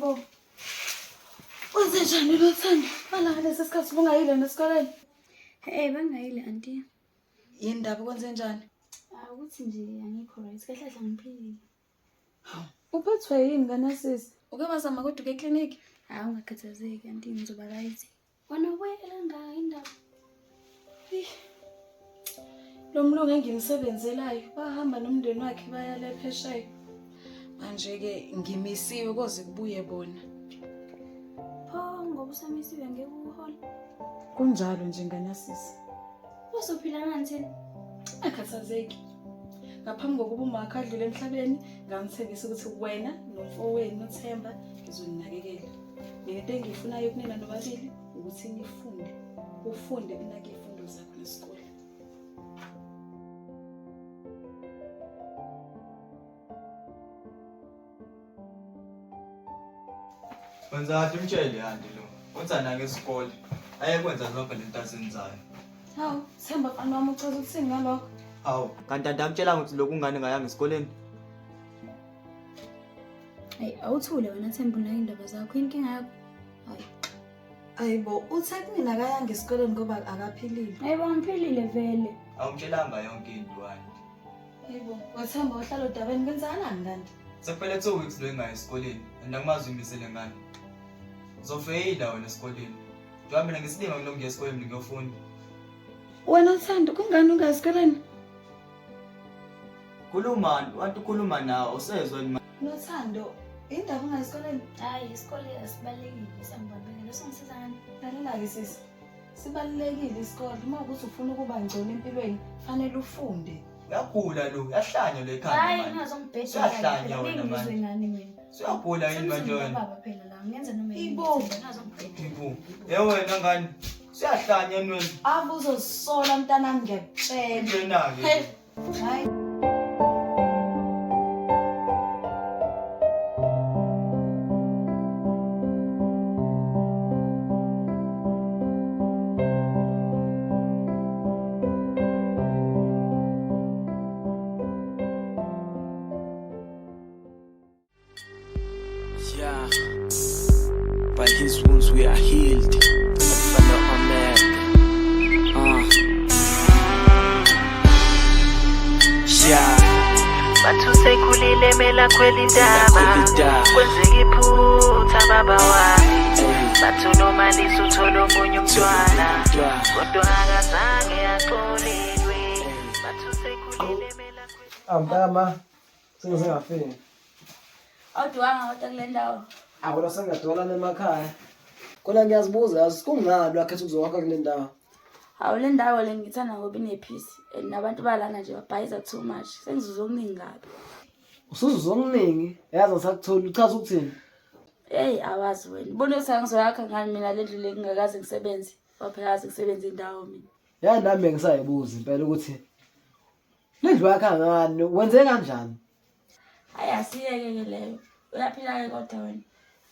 Hayibo. Wenzenjani Lothando? Mala ngalesi sikhathi bungayile nesikoleni. Bangayile auntie. Yini indaba kwenzenjani? Ukuthi nje angikho right. Kahle kahle ngiphilile. Uphethwe yini kanasisi? Uke bazama kodwa ke clinic? Ungakhathazeki auntie, ngizoba right. Wena ubuyela ngayo indaba. Lo mlungu engimsebenzelayo bahamba nomndeni wakhe baya le phesheya. Manje ke ngimisiwe koze kubuye bona. Pho ngoba usamisiwe ngeke uhola. Kunjalo nje nganasisi. Uzophila nanti? Akhathazeki. Ngaphambi kokuba umakha adlule emhlabeni, ngangithembisa ukuthi wena nomfowenu uThemba ngizoninakekela. Mina into engiyifunayo kunina nobabili ukuthi nifunde. Ufunde kunake izifundo zakho nesikole. Wenza umtshele yanti lo. Uthanda ngesikole. Ayekwenza zonke lento asenzayo. Hawu, Themba mfana wami uchaza ukuthini ngalokho? Hawu, kanti antamtshela ukuthi lokhu ungane ngayanga esikoleni. Awuthule wena Themba unayo indaba zakho. Inkinga yakho? Hayibo, uthe kumina akayanga esikoleni ngoba akaphilile. Hayibo, ngiphilile vele. Awumtshelanga yonke into wanti. Hayibo, wathemba wahlala odabeni kwenzakalani kanti? Sekuphele 2 weeks lo engayi esikoleni. Andingakumazi uyimisele ngani. Uzofeyila wena esikoleni. Njengoba mina ngisilima ngilo ngiya esikoleni ngiyofunda. Wena Thando kungani ungayi esikoleni? Khuluma, wanti ukhuluma nawe usezwe ni Nothando, indaba ungayi esikoleni? Hayi, isikole asibalekile sangibambele. Lo sengisiza ngani? Lalela-ke sisi, sibalulekile isikole. Uma ukuthi ufuna ukuba ngcono empilweni, fanele ufunde. Uyagula lo, yahlanya lo ekhanda Hayi, manje. ngazongibhedela. Uyahlanya wena manje. Ngani mina? Suyagula yini manje wena? Baba phela la, ngenza noma Ibo. ngazongibhedela. Ibu. Wena ngani? Siyahlanya wena. Ave uzozisola mntanami ngiyakutshela. Ngena-ke. Hey, hayi. Yeah, by his wounds we are healed. Alpha and Omega. Yeah, Bathu sekulile mela kweli ndaba Kwelindaba. kwenzeka iphutha baba wami hey, bathu nomalisa uthola omunye umntwana yeah. kodwa akazange axolelwe bathu sekulile mela kweli Mntama, sengingafiki. Awuduwanga kodwa kule ndawo. Akula sengadolana emakhaya. Kona ngiyazibuza yazi kungani wakhetha ukuzowakha kule ndawo. Hawu le ndawo le ngithanda ngoba inepeace and nabantu balana nje babhayiza too much. Sengizuza okuningi kabi. Usuzuza okuningi, yazi ngisakuthola uchaza ukuthini? Hey, awazi wena. Bona ukuthi angizoyakha ngani mina le ndlu le ngingakaze ngisebenze. Waphelazi ngisebenza indawo mina. Ya nami bengisayibuza impela ukuthi lendlu yakha ngani, wenze kanjani? Hayi asiyeke ke leyo. Uyaphila ke kodwa wena.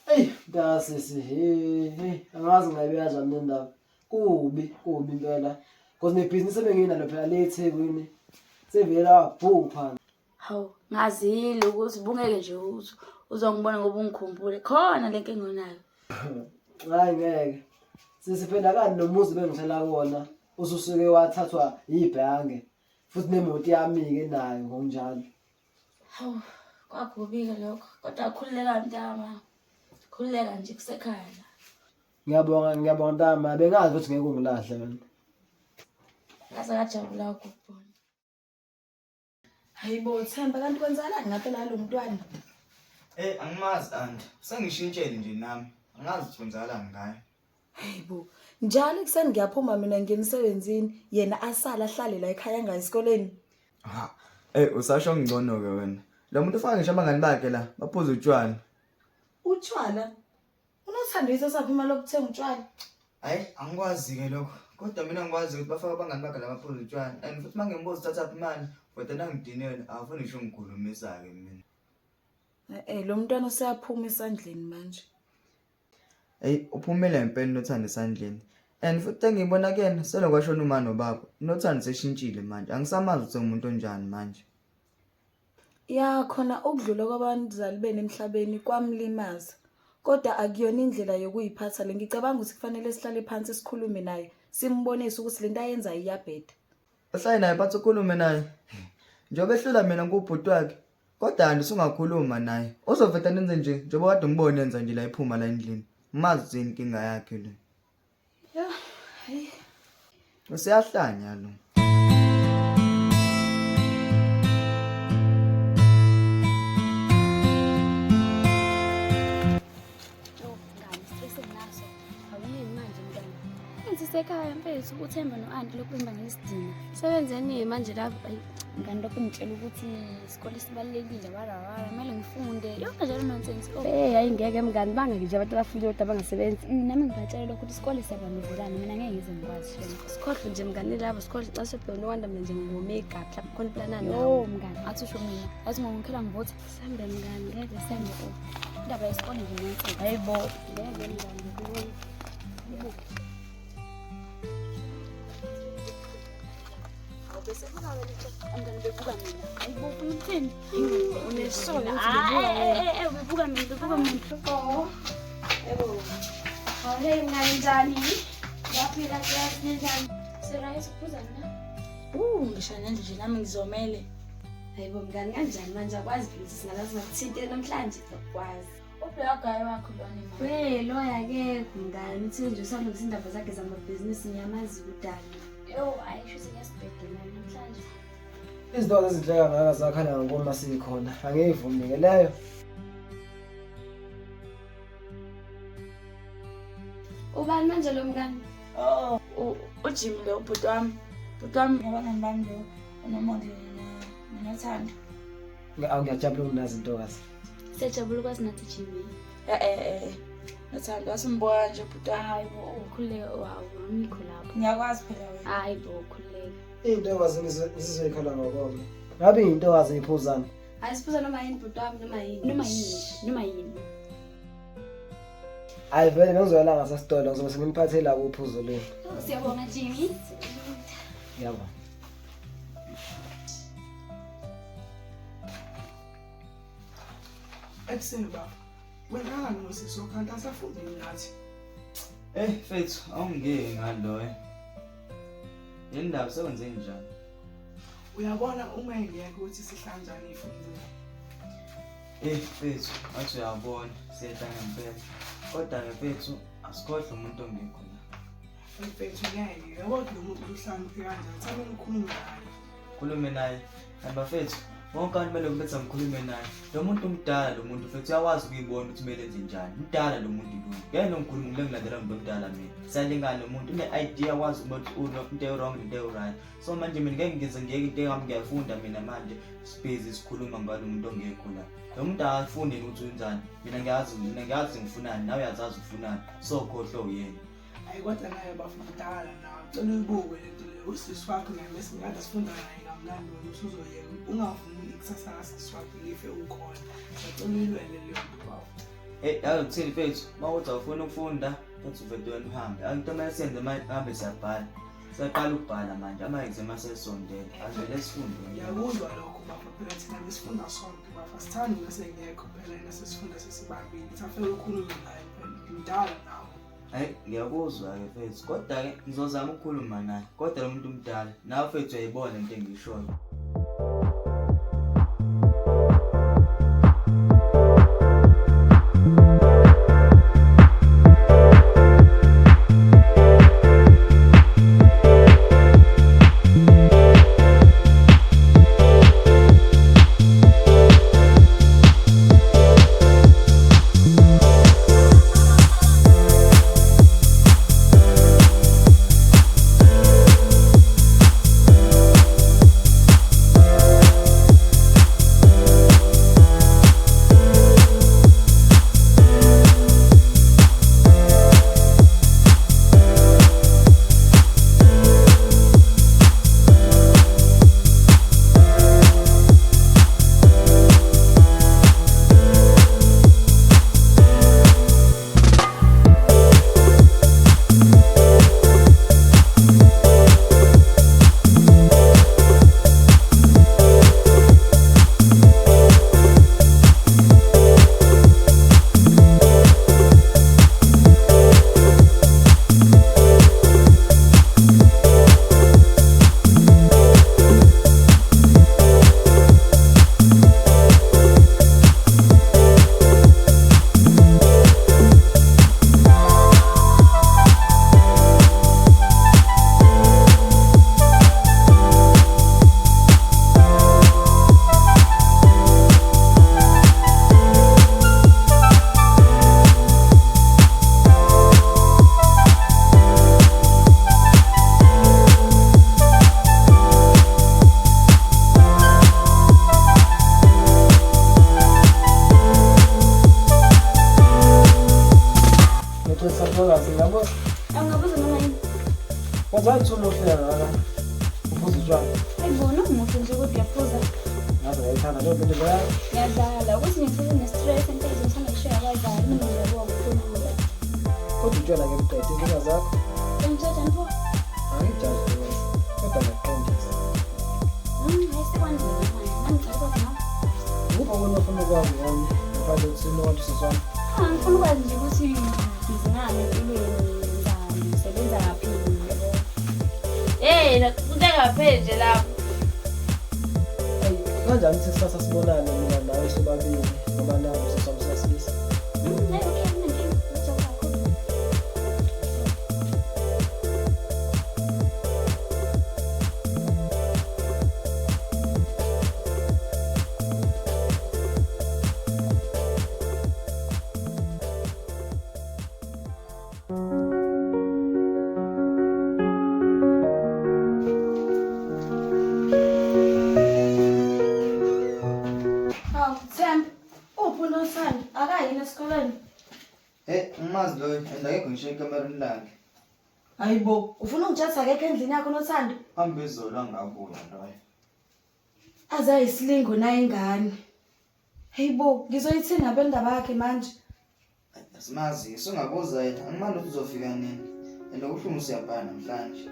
Ey, ntasisi, hey, angazi ngayibe kanjani le ndaba. Kubi impela. Because nebhizinisi ebenginalo phela le eThekwini. Sevela wabhupha. Hawu, ngazile ukuthi bungeke nje uzongibona ngoba ungikhumbule. Khona le nkinga onayo. Hayi ngeke. Sisiphela kani nomuzi bengisela kuona. Ususuke wathathwa ibhange. Futhi nemoto yami ke nayo ngokunjalo. Hawu, kwakubika lokho. Kodwa khululeka ntama. Khululeka nje kusekhaya la. Ngiyabonga ntama, bengazi ukuthi ngeke ungilahle wena. Ngaze ngajabula ukubona. Hayibo, Themba kanti kwenzakalani ngempela lo mntwana? Angimazi anti. Sengishintshele nje nami. Angazi ukuthi kwenzakalani ngayo. Hayibo, njalo ekuseni ngiyaphuma mina ngiya emsebenzini, yena asala ahlale la ekhaya ngayi esikoleni. Ha. Usasho ngcono ke wena. Lo muntu ufaka ngisho abangani bakhe la, baphuza utshwala. Utshwala? Unothandisa saphi imali yokuthenga utshwala? Hayi, angikwazi ke lokho. Kodwa mina ngikwazi ukuthi bafaka abangani bakhe la baphuza utshwala. And futhi mangembuza uthatha imali, kodwa nangidinela, awufuni ngisho ngikhulumisa ke mina. Lo mntwana useyaphuma esandleni manje. Uphumela impela nothanda esandleni. And futhi engibona kuyena selokwashona uma nobaba. Nothanda seshintshile manje. Angisamazi ukuthi umuntu onjani manje. Ya khona ukudlula kwabantuzali beni emhlabeni kwamlimaza. Kodwa akuyona indlela yokuyiphatha le. Ngicabanga ukuthi kufanele sihlale phansi sikhulume naye, simbonise ukuthi lento ayenza iyabheda. Uhlale naye phansi ukhulume naye. Njengoba ehlula mina ngubhuti wakhe. Kodwa andisungakhuluma naye. Uzoveta nenze nje njengoba kade ngibone enza nje la iphuma la endlini. Mazi yini inkinga yakhe le. Yeah, hey. Useyahlanya lo. Sekhaya mfethu uThemba no-anti lokhu behamba ngesidina. Sebenzeni manje lapho ngani lokhu ngitshela ukuthi isikole sibalulekile wara kumele ngifunde. Yonke njalo nonsense. Hayi ngeke mngani bangeke nje abantu abafunda kodwa bangasebenzi. Nami ngibatshela ukuthi isikole siyabamuzelana mina ngeke ngize ngikwazi shona. Sikhohle nje mngani labo sikhohle xa sebhona uwanda mina nje ngomega mhlawumbe khona planana. Yo mngani athi usho mina. Athi ngongikhala ngivote sambe mngani ngeke sembe o. Indaba yesikole nje nonsense. Hayibo ngeke mngani ngikubona. Bebuka mina. Hayibo uthini? Unesolo bebuka mina. Yebo. Hayi ngani njani? Yaphila class njani? Sera isiphuza mina. Ngishana nje nami ngizomele. Hayibo mngani kanjani manje akwazi ukuthi singalazi ngakuthinte namhlanje akwazi. Ubhekayo wakho lona imali. Loya ke mngani uthi nje usalungisa indaba zakhe zamabhizinisi ngiyamazi kudala. Yo ayisho singiyasibhedela namhlanje. Izinto ezinhleka ngaka zakhala ngoma sikhona. Angiyivumi leyo. Ubani manje lo mngani? Ujim lo ubhuti wami. Ubhuti wami ngabangani bami lo unomonde nothando. Ngiyajabula unazi intokazi. Sejabula kwazi nathi Jimmy. Nothando asimbona nje ubhuti wami. Hayibo ukhuleka awumikho lapho. Ngiyakwazi phela wena. Hayibo ukhuleka. Intokazi nisizoyikhala ngokome. Ngabe intokazi iphuzana. Ayisiphuza noma yini ubhuti wami noma yini. Hayi vele bengizoyala ngasesitolo ngizobe sengimphathela uphuzo lweni. Siyabonga Jimmy. Yabo. Ekuseni baba. Wena ngosiso kanti asafundi nathi. Mfethu awungeke ngaloyo. Yindaba sekwenze njani? Uyabona uma engeke ukuthi sihlanjane ifundile. Mfethu athi uyabona siyahlanga ngempela. Kodwa ke mfethu asikhohle umuntu ongekho la. Mfethu ngeke yabo lo muntu uhlangiphe kanjani sabe ngikhuluma naye. Khulume naye. Hamba mfethu. Wonke abantu kumele kubetha ngikhulume naye. Lo muntu umdala lo muntu mfethu uyawazi ukuyibona ukuthi kumele enze njani. Umdala lo muntu lo. Ngeke ngikhuluma ngile ngilandela umuntu omdala mina. Salingana lo muntu une-idea wazi ukuthi into e-wrong into e-right. So manje mina ngeke ngize ngiyeke into yami ngiyafunda mina manje sibhizi sikhuluma ngalo muntu ongekho la. Lo muntu akafunde ukuthi wenzani. Mina ngiyazi ngifunani nawe uyazazi ufunani. So khohlo uyena. Hayi kodwa naye bafundala nawe. Cela uyibuke lento le usisi wakho naye bese ngada sifunda naye kamnandi wena usuzoyeka. Ungavumi ikusasa kasisi wakho life ukhona. Ngicela uyilwele leyo nto bafo. Akuthini mfethu mawuthi awufuna ukufunda ethi uvete wena uhambe. Into manje senze manje siyabhala. Siyaqala ukubhala manje ama-exam asesondele. Avele sifunde. Ngiyakuzwa lokho bafo phela thina besifunda sonke bafo. Sithanda ngasengekho phela yena sesifunda sesibambile. Safela ukhulume naye phela. Ngidala nawe. Hayi ngiyakuzwa ke mfethu kodwa ke ngizozama ukukhuluma naye. Kodwa lo muntu umdala nawe mfethu uyayibona into engishoyo. Uzayithola ufika ngaka. Uphuza utshwala. Ayibona umuhle nje kodwa uyaphuza. Ngabe uyayithanda leyo mpilo leyo. Ngiyadlala ukuthi ngifike ne-stress enhlizweni ngithanda kushiya abazali mina ngiyabuka ukukhulula. Kodwa utshwala ke mdede inkinga zakho. Ngithatha nto. Angijaji wena. Kodwa ngiyaqondisa. Hayisekwandile manje. Nangicela ukuthi ngabe. Ukuphi okunye ofuna ukwazi ngami ngaphandle kokuthi sinokwazi siswami. Ngifuna ukwazi nje ukuthi ngizingane empilweni ngizani ngisebenza ngaphi yabo. Kungapheje lapho. Kanjani ukuthi sisasa sibonane mina nawe sobabili ngoba nawe sesomsasisa. Themba, uphi uNosana? Akayini esikoleni? Umazi loyo and akekho ngisho ekamereni lakhe. Hayibo, ufuna ungijatha akekho endlini yakho uNothando? Hambe izolo angabuya loyo. Azayisilingo naye ingane. Hayibo, ngizoyithini ngabendaba yakhe manje? Asimazi, sungabuza yena. Angimali ukuthi uzofika nini. And okuhlungu siyabhala namhlanje.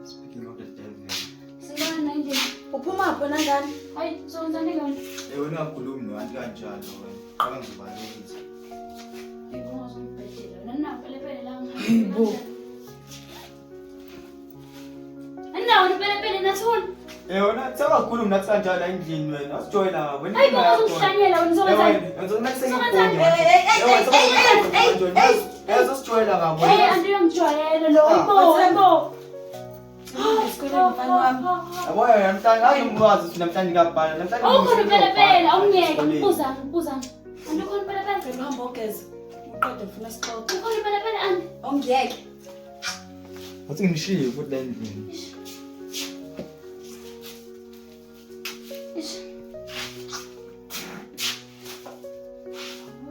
Speaking of the devil. Sibona nje. Uphuma pho nangani? Hayi, sonzani ngani? Wena ungakhulumi nabantu kanjalo wena. Qala ngibalekile. Ngibona zombhedela. Nana pelepele la ngani. Hayibo. Nana pelepele nathona. Wena sakakhulumi nathi kanjalo endlini wena. Asijoyina wena. Hayi ngoba uzokuhlanyela wena uzobazana. Andiyongijwayela lo. Yibo. Esikoleni mfana wami. Yabo namhlanje angimwazi ukuthi namhlanje ngabhala. Namhlanje Awukhona pelepele, awungiyeke ngibuzana. Andikhona pelepele. Uhamba ogeza. Uqeda ufuna isixoxo. Ukhona pelepele andi. Ongiyeke. Wathi ngishiye ukuthi la endlini. Ish.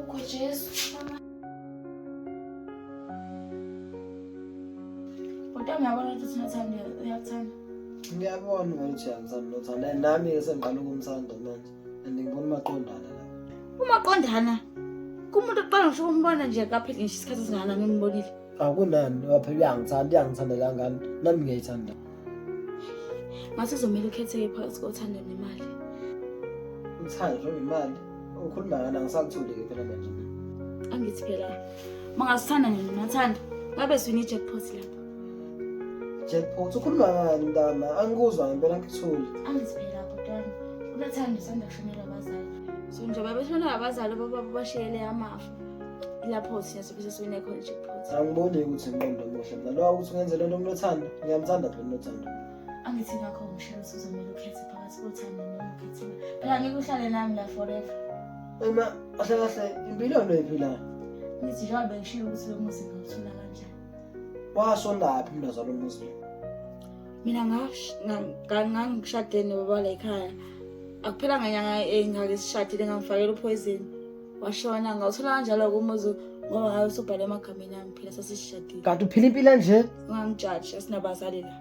Ukho Jesu. Kodwa ngiyabona ukuthi sinathanda uyakuthanda. Ngiyabona ukuthi uyangithanda nothanda nami ke sengiqala ukumthanda manje and ngibona maqondana la. Umaqondana. Kumuntu oqala ngisho umbona nje kaphela ngisho isikhathi singana ngimbonile. Akunani waphela uyangithanda la ngani nami ngiyayithanda. Mase uzomela ukhethe phakathi kothando nemali. Uthando imali ukhuluma ngani angisakuthuli ke phela manje. Angithi phela mangasithanda nina nathanda. Ngabe sini jackpot lapha. Jackpot ukhuluma ngani mntama angikuzwa ngempela ngikuthuli. Angithi phela kodwa unathanda usanda kushonela abazali. So njengoba beshonela abazali baba bashiyele amafu. Lapho siyasobe sesine khona jackpot. Angiboni ukuthi ngqondo omuhle mina lo ukuthi ungenze lento kunothando ngiyamthanda phela unothando. Angithi ngakho ngishilo uzomela ukhethe phakathi kothando nomkhethe. Phela ngeke uhlale nami la forever. Uma kahle impilo yona iphilayo. Ngithi njengoba ngishilo ukuthi lo muzi ngawuthola kanjani. Washonaphi umntazana omuslim? Mina ngangishade nebaba la ekhaya. Akuphela nganyanga engake sishadile ngangifakela upoison. Washona ngawuthola kanjalo kumuzi ngoba ngabe sobhala emagameni ami phela sasishadile. Kanti uphila impilo nje? Ngangijudge asinabazali la.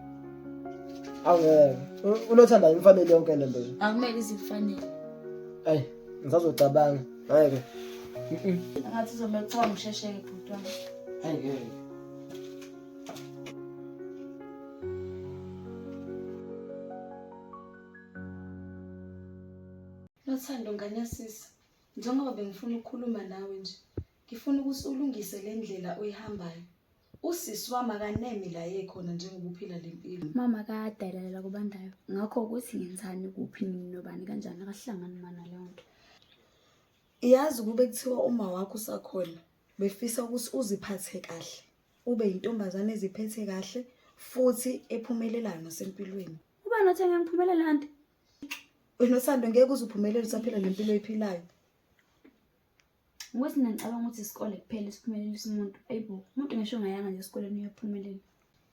Aweke. Unothanda imfanele yonke lento nje. Akumele izifanele. Hayi, ngisazocabanga. Ngeke. Ngathi uzomela kuthiwa ngishesheke bhuti wami. Hayi ngeke. Nothando ngane yasisi. Njengoba bengifuna ukukhuluma nawe nje. Ngifuna ukuthi ulungise le ndlela oyihambayo. Usisi wami akanemi la yekhona njengoba uphila lempilo. Mama kadalela kubandayo. Ngakho ukuthi ngenzani kuphi nobani kanjani akahlangani mana leyo nto. Iyazi kube kuthiwa uma wakho usakhona befisa ukuthi uziphathe kahle. Ube intombazane eziphethe kahle futhi ephumelelayo nasempilweni. Uba nothi ngiyangiphumelela anti. Wena Sando ngeke uzuphumelele usaphila lempilo oyiphilayo. Ngokuthi ngicabanga ukuthi isikole kuphela isiphumelelisa umuntu. Ayibo, umuntu ngisho ngayanga nje esikoleni uyaphumelela.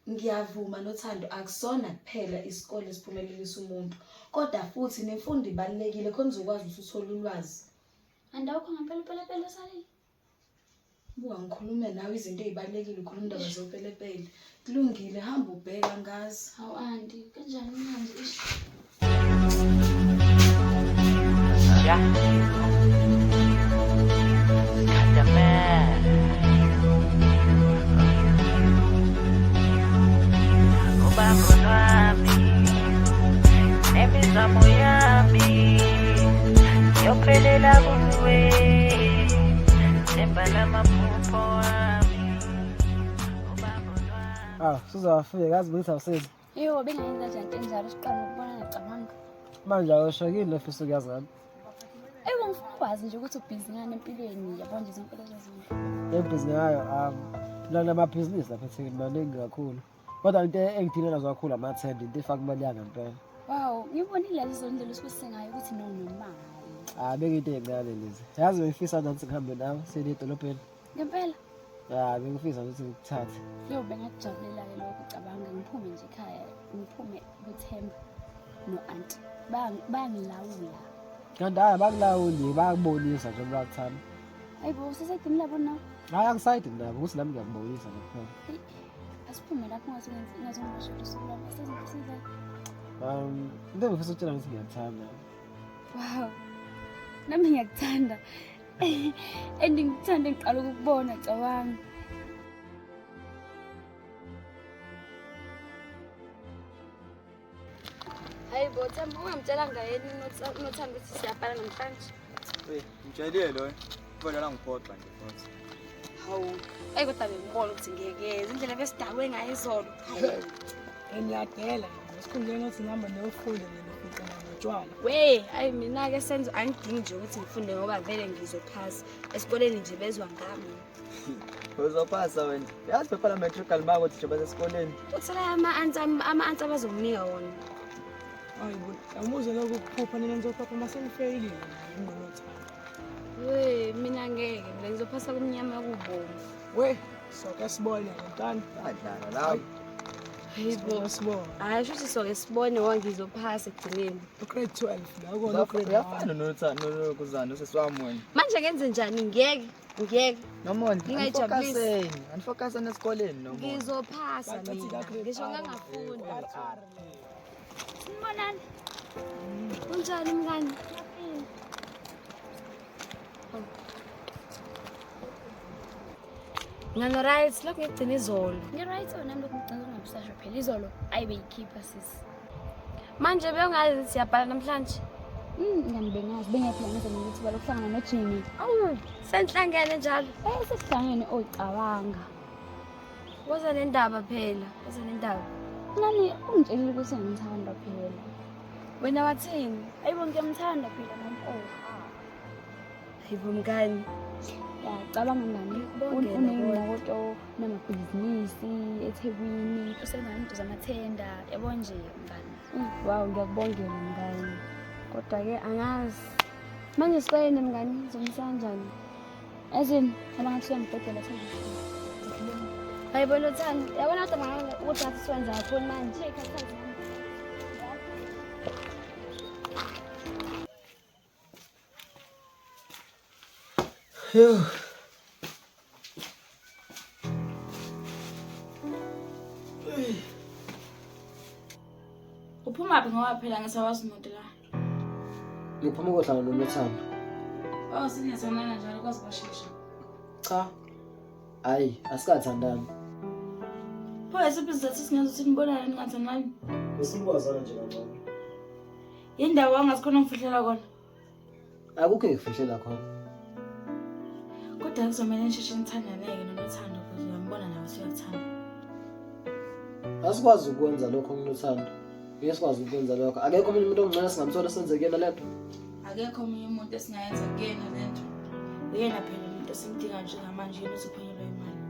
ngiyavuma noThando akusona kuphela isikole esiphumelelisa umuntu, kodwa futhi nemfundo ibalulekile khona uzokwazi ukuthi uthole ulwazi. Andawukho ngempela salile. Buka ngikhulume nawe izinto ezibalulekile ukhuluma indaba zopelepele. Kulungile hamba ubheka ngazi. Hawu anti, kanjani manje ish? Yeah. Kinda mad. Ubambo lwami, nemizamo yami, yophelela kuwe, themba lamaphupho wami. Ubambo lwami. Sizawafika kazi ukuthi awusizi. Yo, bengayenza njani enjalo siqala ukubona ngicabanga. Manje awushakile ofisa ukuyazi ngami. Ngifuna ukwazi nje ukuthi ubhizi ngani empilweni yabo nje izimpilo zezinto. Ebhizi ngayo la namabhizinisi lapha eThekwini maningi kakhulu. Kodwa into engidinga nazo kakhulu amathenda into efaka imali yanga ngempela. Wow, ngibonile lezo ndlela esisengayo ukuthi nomali. Bekuyinto encane lezi. Yazi bengifisa nathi ngihambe nawe siye edolobheni. Ngempela? Bengifisa ukuthi ngikuthathe. Yo, bengakujabulela ke lokho ucabanga ngiphume nje ekhaya, ngiphume kuThemba no-anti. Bangilawula. Kanti bakulawuli bayakubonisa nje bakuthanda. Hayibo, usesayidini labo nawe? Angisayidini nabo ukuthi nami ngiyakubonisa kuphela. Asiphume lapho ngazongibashela usuku lwami esizisiza. Into engifisa ukutshela ukuthi ngiyakuthanda. Wow, nami ngiyakuthanda. Ngikuthanda ngiqala ukukubona cabanga. Hayibo, Themba ungamtshelanga yini unothando ukuthi siyabhala namhlanje? Ngitshelile lo. Kodwa ngiphoxa nje futhi. Hawu, kodwa bengibona ukuthi ngekeze indlela besidakwe ngayo izolo. Ngiyadela esikhundleni ukuthi ngihamba neyofunde ngifica notshwala. Hayi mina-ke senzo angidingi nje ukuthi ngifunde ngoba vele ngizophasa. Esikoleni nje bezwa ngami. Uzophasa wena. Yazi phela matrical mako ukuthi nje basesikoleni. Uthela ama-answer abazonginika wona. Hayibo, awumuze lokho ukuphupha nina nizophupha masengifeyilile nginothando. Mina ngeke, mina ngizophasa kumnyama kubomvu. Soke sibone ngentando. Adlala lawo. Hayibo, Sibone. hayi shuthi soke sibone ngoba ngizophasa ekugcineni. Grade 12 la ukona grade 1. Uyafana noThando nokuzana usesiwami wena. Manje ngenze njani? Ngeke. Nomoni, Ngingayijabulisi. anifocus esikoleni nomoni. Ngizophasa mina. Ngisho ngangafunda. Sinibonani? Kunjani mngani? Ngano right, lokho ngigcina izolo. Ngi-right nami lokho ngicela ungabusasho phela izolo ayibeyikhipha sisi. Manje bengazi ukuthi siyabhala namhlanje. Ngani bengazi bengaphila ngenza ukuthi balokuhlangana noJimmy. Senihlangene njalo. Sesihlangene oyicabanga. Woza nendaba phela, woza nendaba. Nani ungitshelile ukuthi ngimthanda phela. Wena wathini? Hayibo ngiyamthanda phela nami. Hayibo mngani. Cabanga ngani unemoto namabhizinisi eThekwini usenabantu zamathenda yabo nje mngani. Wow, ngiyakubongela mngani. Kodwa-ke angazi manje sibene mngani ngizomisa kanjani? Yazini abangathi uyangibhedela sengishilo. Hayibo Nothando, yabona kodwa mangaka ukuthi athi siwenza kakhulu manje ekhathazi nami. Yo. Uphuma phi ngoba phela ngisawazi imoto la? Ngiphuma kohlala noNothando. Siniyazonana njalo kwazi bashesha. Cha. Hayi, asikathandani. Pho isiphi sizathu singenza ukuthi nibonane ningathandani? Besikwazana nje kancane. Yindawo angasikhona ngifihlela kona. Akukho engifihlela khona. Kodwa kuzomela nisheshe nithandaneke noNothando ukuze uyambona nawe usuyathanda. Asikwazi ukwenza lokho kuNothando. Ngeke sikwazi ukwenza lokho. Akekho omunye umuntu ongcane singamthola senze kuyena lento. Akekho omunye umuntu esingayenza kuyena lento. Uyena phela umuntu esimdinga njengamanje yena usuphunyelwa imali.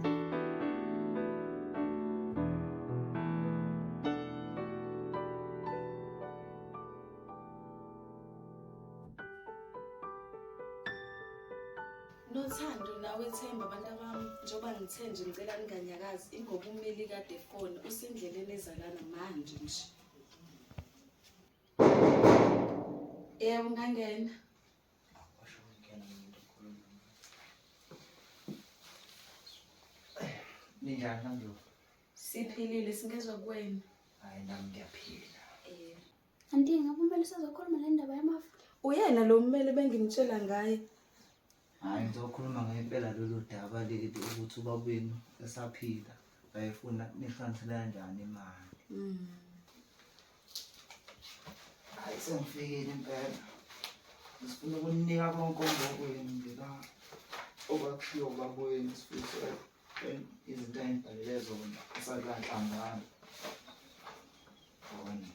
Nothando nawe Themba abantu bami njengoba ngithe nje ngicela ninganyakazi ingoba umeli kade khona usendleleni ezalana manje nje. Yebo ngangena. Ninjani Nandlo? Siphilile singezwe kuwena. Hayi nami ngiyaphila. Anti ngabe umele sizokhuluma le ndaba yamafa. Uyena lo mmeli bengimtshela ngaye. Hayi ngizokhuluma ngempela lolu daba leli ukuthi ubabenu esaphila bayefuna nihlanganisela kanjani imali. Hayi sengifikile impela. Sifuna ukunika konke okwenu ngika obakushiwo babweni sifisa izinto ayibhalele zona esakanhlangana. Bona.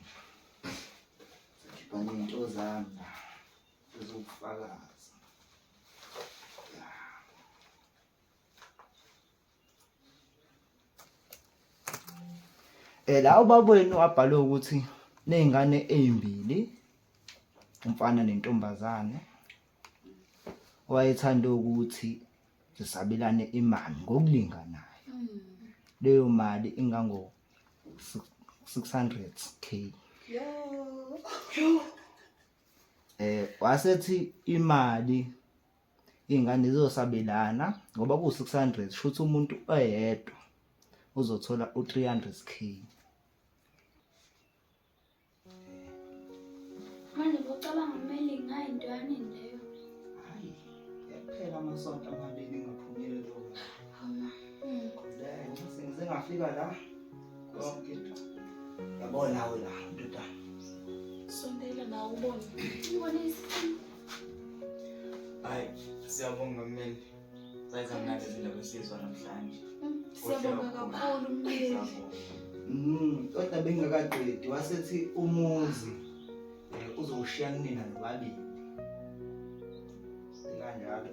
Sikhipha into zami ezokufakaza. La ubabweni wabhalwe ukuthi nezingane ezimbili umfana nentombazane wayethanda ukuthi zisabelane imali ngokulinganayo. Leyo mali ingango 600k. Wasethi imali ingane zizosabelana ngoba ku 600 shothi umuntu oyedwa uzothola u300k. Manje bocabanga umeli ngayi into yani leyo. Hayi, yaphela amasonto amabili ngaphumelele lokho. Sengize ngafika la konke into. Yabona wena ndodana. Sondela nawe ubone. Ngibonisa. Hayi, siyabonga mmeli. Sayiza mnandi izindaba esizwa namhlanje. Siyabonga kakhulu mmeli. Kodwa bengakaqedi wasethi umuzi uzowushiya kunina nobabili. Kanjalo.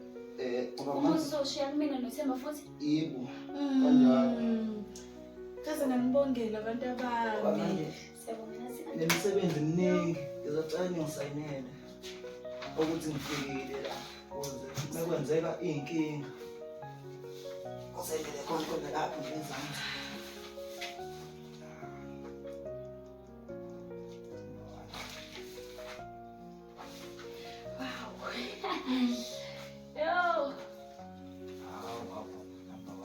Umuzi uzoshiya kumina noThemba futhi. Yebo. Kanjalo. Kaze nganibongela abantu abami. Siyabonga nathi. Nemisebenzi eminingi ngizocela ngisayinele ukuthi ngifikile la ukuze mekwenzeka inkinga usayinele konke lapho ngezansi. Yo. Number 1.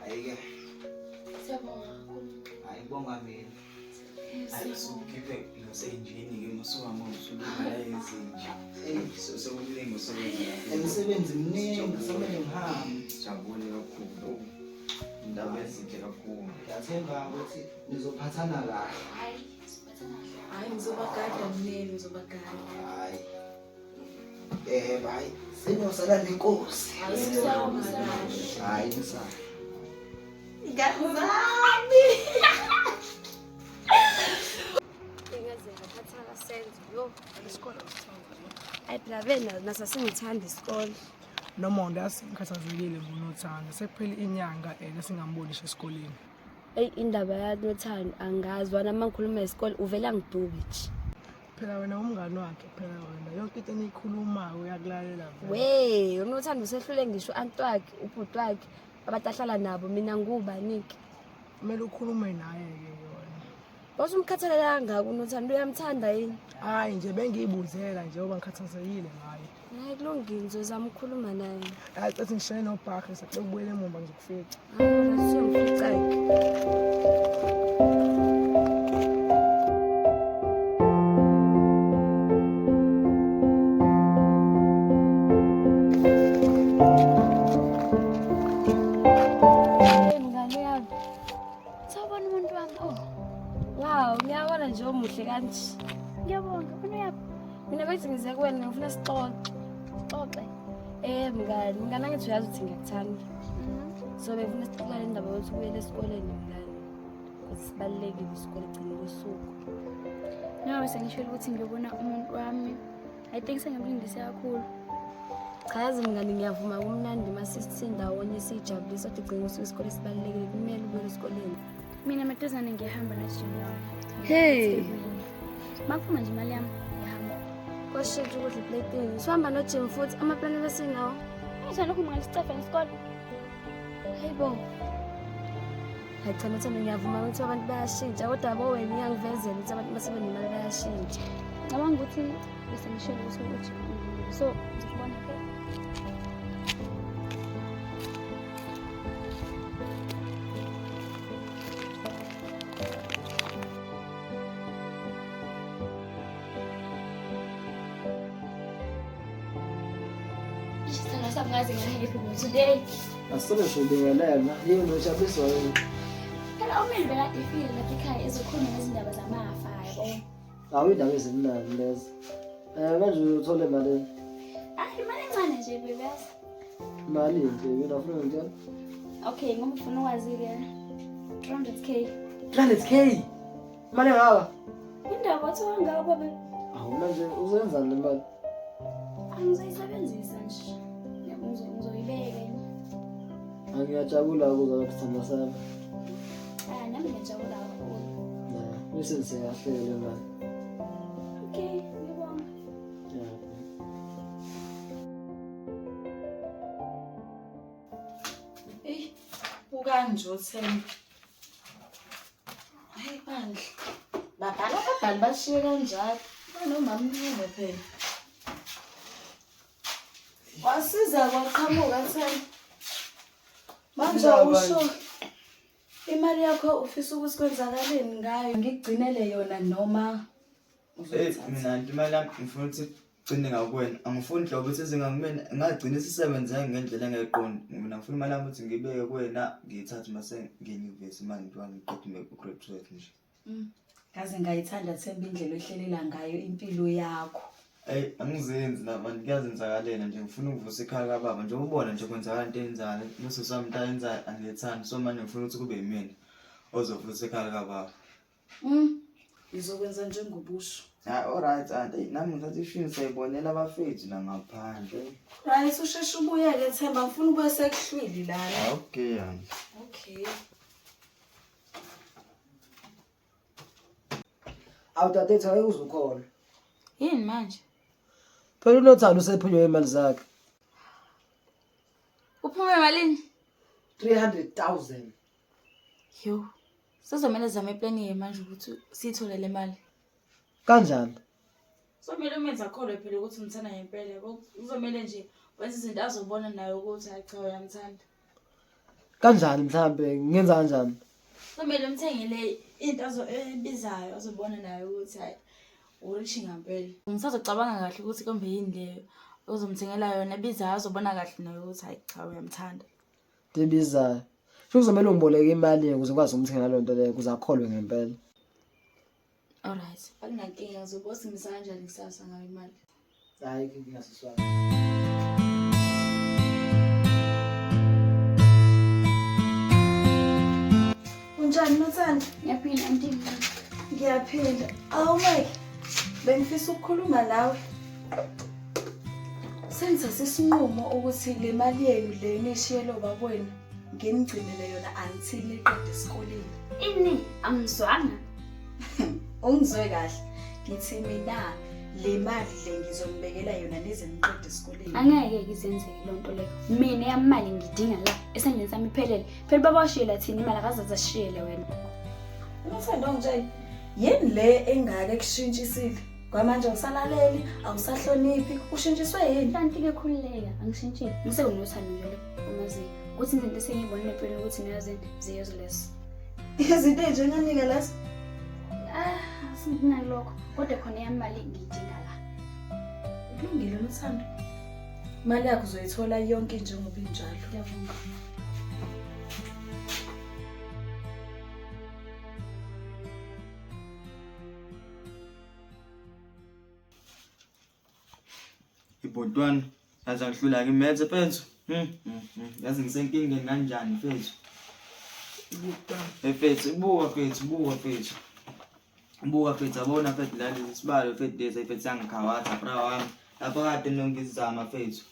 Ayike. Siyabonga kakhulu. Ayibonga mina. Ayisukhiphe ngasenjini ke musuka ngosuku ezinje. Sekuningi usebenza. Imisebenzi eminingi somele ngihambe. Jabule kakhulu. Indaba ezinhle kakhulu. Ngiyathemba ukuthi nizophathana kahle. Hayi, sibathana kahle. Hayi ngizobagada mmeli ngizobagada. Hayi. Hayi. Sinosala nenkosi. Hayi siyabonga kahle. Hayi nisana. Ngazami. Ingazeka thatha senze yo isikole ayi phela vena nasasingithanda isikole. Noma ngiyakhathazekile ngoNothando sekuphela inyanga singambonisha esikoleni. Ey indaba yaNothando angazi wana mangikhuluma esikole uvela ngidubi nje. Phela wena umngani wakhe phela wena yonke into eniyikhulumayo uyakulalela vele. We uNothando usehlule ngisho anti wakhe ubhuti wakhe abatahlala nabo mina ngubaniki. Kumele ukhulume naye ke yona. Bose umkhathalela kangaka uNothando uyamthanda yini? Hayi nje bengiyibuzela nje ngoba ngikhathazekile ngaye. Hayi kulungile ngizozama ukukhuluma naye. Hayi cathi ngishaye noBhakhe sekubuyele emumva ngizokufica. Hayi siyongfica. Ngiyabona nje omuhle kanje. Ngiyabonga ufuna yaphi? Mina bethi ngize kuwena ngifuna sixoxe. Sixoxe. Mngani angithi uyazi ukuthi ngiyakuthanda. So bengifuna sixoxe le ndaba yokuthi ubuyele esikoleni mngani. Ukuthi sibalekile isikole egcina kosuku. Nawe sengishilo ukuthi ngiyobona umuntu wami. I think sengimlindise kakhulu. Cha yazi mngani ngiyavuma kumnandi masisithi ndawonye sijabulisa ukuthi egcina kosuku isikole sibalekile kumele ubuyele esikoleni. Mina madozana ngiyahamba nesijini yami. Hey. Makuphuma nje imali yami ngiyahamba. kwashintsha ukudla eplatini. Sihamba no-gym futhi amaplani besinawo. Ngithanda lokhu mngalistefa nesikole. Hayibo. Hayi cha Nothando, ngiyavuma ukuthi abantu bayashintsha kodwa yabo wena uyangivezela ukuthi abantu base benemali bayashintsha. Ngicabanga ukuthi bese ngishilo ukuthi so ngizobona ke. Today. Asole shobingelela yini ujabulisa yini? Phela umeli bekade efile lapha ekhaya ezokhuluma ngezindaba zamafa yabo. Awuyindaba ezimnandi lezo. Manje uthole imali. Imali encane nje bebeyazi. Imali nje wena ufuna ngitshela? Okay, ngoba ufuna ukwazi-ke 300k. 300k? Imali engaka? Indaba wathi wangako babe. Awu manje uzenzani le mali? Angizoyisebenzisa nje. Ngizoyibeka. Ngiyajabula ukuzwa isithanda sami. Nami ngiyajabula kakhulu. Uyisenze kahle le mali. Okay, ngibonga. Ukanje uThemba. Hayi bandla. Babhala ababhali bashiye kanjalo. Banomama mncane phela. Wasiza kwaqhamuka Themba. Manje usho imali yakho ufisa ukuthi kwenzakaleni ngayo? Ngikugcinele yona noma Mina imali yami ngifuna ukuthi gcine ngakuwena. Angifuni hlobo ukuthi zingangimena ngagcina isisebenze ngendlela engeqondo. Mina ngifuna imali yami ukuthi ngibeke kuwena ngiyithathe mase ngenyuvesi imali ngiqoqe grade 12 nje. Kaze ngayithanda Themba indlela ohlelela ngayo impilo yakho. Angizenzi nabantu kuyazenzakalela nje ngifuna ukuvusa ikhaya kababa nje ubona nje kwenzakala into enzala bese sami into ayenza angiyethandi so manje ngifuna ukuthi kube yimina ozovusa ikhaya kababa. Izokwenza njengobusho. Alright auntie nami ngithatha ishini sayibonela abafethu la ngaphandle. Right usheshe ubuyeke Themba ngifuna ube sekuhlwili lana. Okay auntie. Okay. Awutathetha uzukhona. Yini manje? Phela uNothando usephunywe imali zakhe. Uphume malini? 300,000. Yo. Sizomela zame iplani manje ukuthi sithole le mali. Kanjani? Somela umenza kholo phela ukuthi ngithanda ngempela. Uzomela nje wenza izinto azobona nayo ukuthi hayi cha uyamthanda. Kanjani mhlambe ngenza kanjani? Somela umthengele into ebizayo azobona nayo ukuthi hayi urishi ngempela. Ngisazocabanga kahle ukuthi kombe yini leyo uzomthengela yona ebizayo azobona kahle nayo ukuthi hayi cha uyamthanda. Debizayo. Kuzomela ungiboleke imali ukuze ngikwazi ukumthengela le nto leyo ukuze akholwe ngempela. Alright. Akunankinga ngizobosa ngisa kanjani kusasa ngayo imali. Hayi ngingasiswala. Unjani Nothando? Ngiyaphila auntie. Ngiyaphila. Awu Mike. Bengifisa ukukhuluma nawe. Sengithathe isinqumo ukuthi le mali yenu le nishiyelo babwena ngenigcinele yona until iqede esikoleni. Ini angizwanga. Ungizwe kahle. Ngithi mina le mali le ngizonibekela yona nize niqede esikoleni. Angeke ngizenzele lonto leyo. Mina yamali ngidinga la esandleni sami iphelele. Phela baba washiyela thina imali akazaza shiyele wena. Unothando ngitshela yini le engake ekushintshisiwe? Kwamanje usalaleli, awusahloniphi, ushintshiswe yini? Kanti ke khulileka angishintshile. Ngisekunothando nje lo umazi. Ukuthi izinto esengiyibonile phela ukuthi niyazi ziyezoless. Izinto ezinjenganika lazo. Singina lokho. Kodwa khona yamali ngidinga la. Kulungile Nothando. Imali yakho uzoyithola yonke njengoba injalo. Ngiyavuma. Ibhotwana yaza ngihlula ngimethe mfethu. Yazi ngisenkingeni kanjani mfethu? Mfethu ibuka mfethu abona mfethu la lezi sibalo mfethu lezi mfethu yangikhawatha bra wami. Lapha kade nongizama mfethu.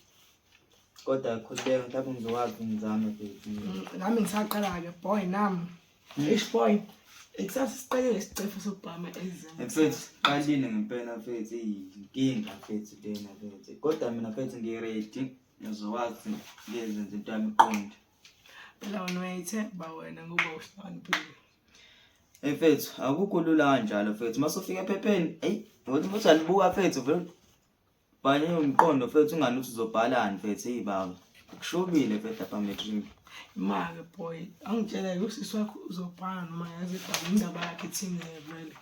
Kodwa khuleka mhlawumbe ngizokwazi ngizame mfethu. Nami ngisaqala ke boy nami Eish boy, ikusasa siqale lesicefo sokubhama ezweni. Mfethu qalini ngempela mfethu iyinkinga mfethu lena mfethu. Kodwa mina mfethu ngiready ngizokwazi ngiyenze into yami iqonde. Phela wena uyayithemba wena ngoba uhlaniphile. Mfethu akukho lula kanjalo mfethu. Masofika ephepheni, uthi uzalibuka mfethu vele banye umqondo mfethu ungani uthi uzobhalani mfethu baba. Kushobile mfethu apha matric. Imake boy, angitshela usisi wakho uzobhala noma yazi indaba yakhe ethini vele.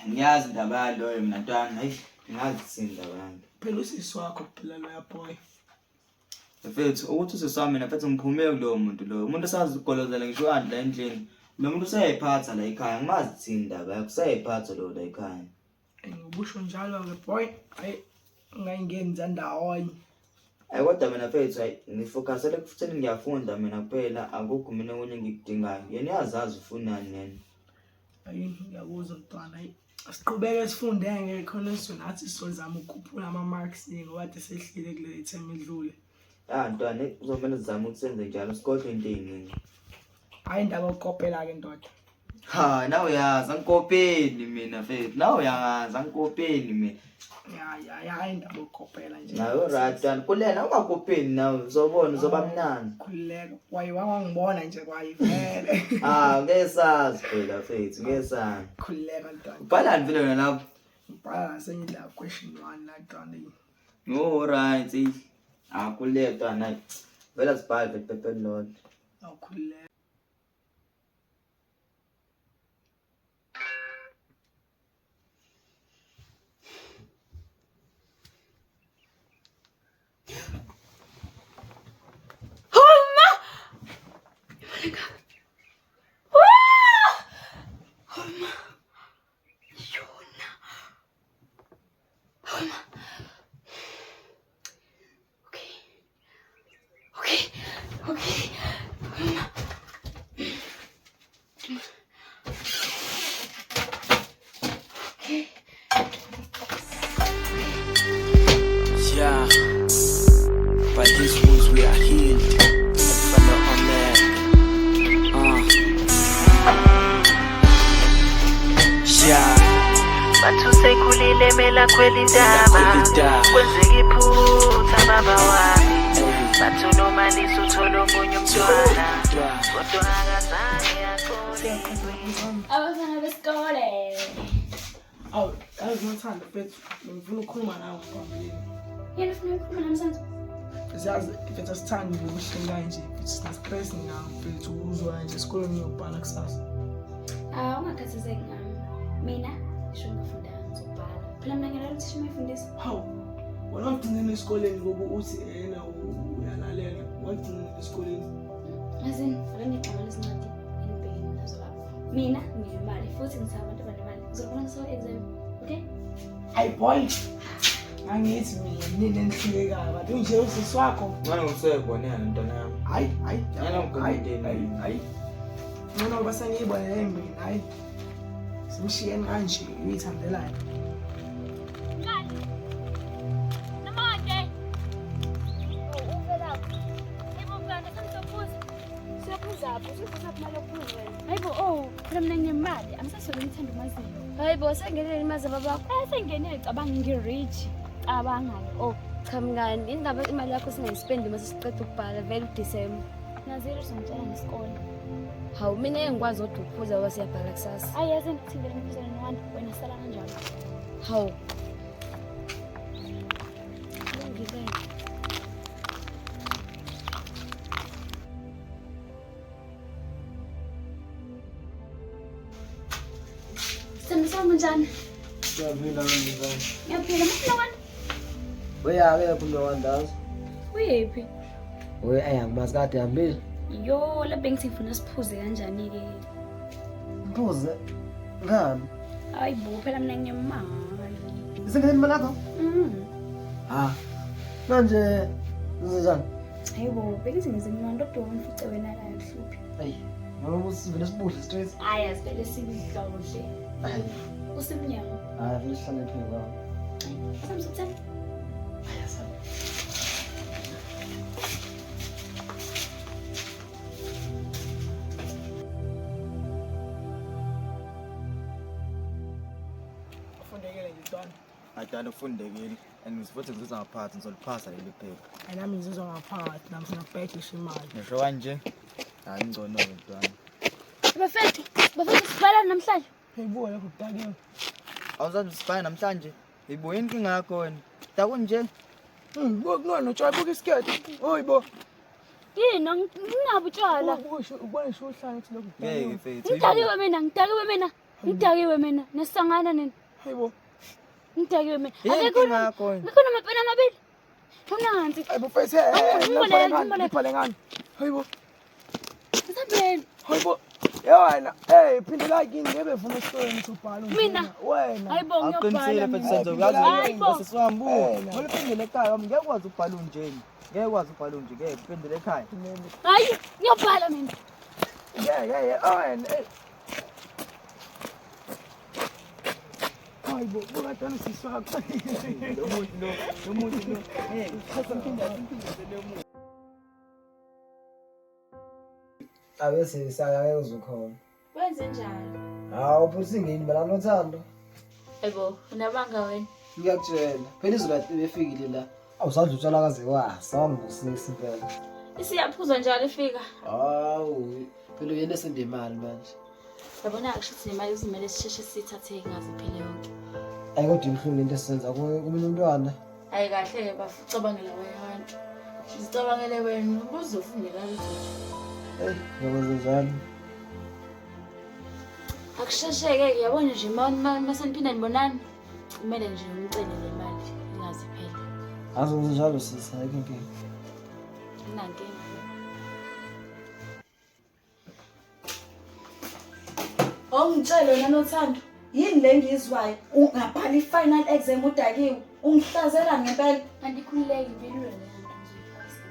Ngiyazi indaba yaloyo mina ntwana, ngazi indaba yami. Phela usisi wakho phela loya boy. Mfethu ukuthi usesami mina mfethu ngiphume kulowo muntu lo. Umuntu osazi ugolozela ngisho andla endlini. Lo muntu usayiphatha la ekhaya, ngimazi thini indaba yakhe, usayiphatha lo la ekhaya. Ngibusho njalo ke boy, hayi ngayingenza ndawonye. Kodwa mina mfethu ngifocusele kufutheni ngiyafunda mina kuphela akukho mina okunye ngikudingayo. Yena uyazazi ufunani nene. Hayi ngiyakuzwa mntwana, hayi asiqhubeke sifunde ngeke khona nathi sizozama ukukhuphula ama marks ngoba kade sehlile kule term edlule. Ntwana uzomela sizame ukusenze njalo sikodwa into eyiningi. Hayi indaba ukopela ke ndoda. Nawe uyazi angikopeli mina mfethu. Nawe uyazi angikopeli mina. Ya indaba ukopela nje. Nawe right kulena ungakopeli nawe uzobona uzoba mnandi. Khuleka. Wangibona nje kwayivele. Ngesazi phela mfethu, ngesazi. Khuleka ntwana. Ubhalani vele wena lapho? Ubhala senye la question 1 la ntwana. Right. Kuleta na vele sibhale phephen lot. Awukhuleka. Yeah, by his wounds we are healed. Father, amen. Yeah. Bathusekhulile mela kwelindaba kwenzeka iphutha baba wami bathu noma lisuthola omunye umntwana kodwa akazange aqole Abafana besikole. Awu, ngithanda mfethu, ngifuna ukukhuluma nawe phambili. Yena ufuna ukukhuluma namhlanje? Siyazi mfethu asithandi ukuhlenga nje, mfethu sina stress ngam mfethu uzwa nje esikoleni ngiyobhala kusasa. Ungakhathazeki ngami. Mina ngisho ngifunda ngizobhala. Phela mina ngiyala ukuthi shimefundisa. Hawu, wena ugcinile esikoleni ngoba uthi yena uyalalela, wagcinile esikoleni. Yazini, akanigxama lezincwadi enibhekene nazo lapho. Mina nginemali futhi ngisaba abantu abanemali. Ngizobona ngisawa exam, okay? Hayi boy. Angithi mina enhlekekayo, kanti nje usisi wakho. Ngani usebonela ntwana yami. Hayi. Mina ngoba sengiyibonele mina, hayi. Simshiyeni kanje uyithandelana. Ngani? Namade. Uvela. Yebo mngane sengizobuza. Siyabuzaphi? Usuzaphi mali yokubuza wena? Hayibo, phela mina nginemali. Amsasolo ngithanda umaziyo. Hayibo, sengenele imali zababakho. Sengenele cabanga ngirich. Cabanga. Cha mngani, indaba imali yakho singayispendi mase siqeda ukubhala vele uDecember. Naziro singitshela ngesikole. Hawu mina engikwazi ukuthi ukuphuza ngoba siyabhala kusasa. Hayi yazi ngithindele ngiphuza nowani wena sala kanjalo. Hawu. Ngizele. Sami njani? Siyaphila kanjani? Ngiyaphila mhlawani. Uyake phuma wandazi. Uyephi? Angimazi kade hambile. Yo, la bengifuna siphuze kanjani ke? Mbuze. Ngani? Hayibo, phela mina nginemali. Isengene imali yakho? Manje njani? Hayibo, bengithi ngizinyanda kodwa umfice wena la yahluphi. Hayi, ngoba usivele sibuhle straight. Hayi, asibele sibihlawule. Usimnyama. Vele sihlale phe kwa. Samsuthani. ngidala ufundekile and futhi ngizizwa ngaphansi ngizoliphasa leli phepha. Nami ngizizwa ngaphakathi nami ngiyabhekisha imali. Ngisho kanje hayi ngcono mntwana. Bafethu sibhala namhlanje. Heyibuka lapho kudakiwe. Awuzazi sibaya namhlanje. Yibo yini inkinga yakho wena? Takunje. Ngona tshaya buka isiketi. Hoyibo. Yini ngingabi utshwala. Ubone sho uhlala ethi lokhu. Ngeke mfethu. Ngidakiwe mina. Nesangana nini? Hayibo. Ngidakiwe mina. Inkinga yakho wena. Ngikhona amapeni amabili. Unanzi. Hayibo mfethu. Ngibale ngani? Hayibo. Isabeni. Hayibo. Yona, phindela kini ngebe vuma isitori ngizobhala Mina. Wena. Hayibo Aqinisile ngiyobhala. mfethu senzokazi. Hayibo. Sesiwambu. Ngoliphendele ekhaya ngeke kwazi ukubhala unjeni. Ngeke kwazi ukubhala unje ngeke uphendele ekhaya. Hayi, ngiyobhala mina. Wena. Hayibo, bungadana siswakho. Lo muntu lo. Chasa mphinda muntu. Abese sakake uzukhona. Wenze njalo. Hawu futhi ngini bala nothando. Hayibo, unabanga wena. Ngiyakutshela. Phela izolo befikile la. Awusadla utshela kaze wasangusisi impela. Isiyaphuza njalo ifika. Hawu, phela yena sendimali manje. Yabona akushithi nemali izimele sisheshe sithathe ngazi phela yonke. Ayikho imhlungu into esenza kumunye umntwana. Hayi kahle ke bafacabangela wena. Sizicabangele wena uzofundela lutho. Ngikwenza njalo. Akushesheke yabona nje maseniphinda nibonana kumele nje umcele le mali ingazi phela. Azokwenza njalo sisi ayikho inkinga. Inankinga. Ongitshela wena nothando, yini le ngizwayo? Ungabhala i-final exam udakiwe, ungihlazela ngempela. Andikhululeki bilula le nto ngizoyiphasa.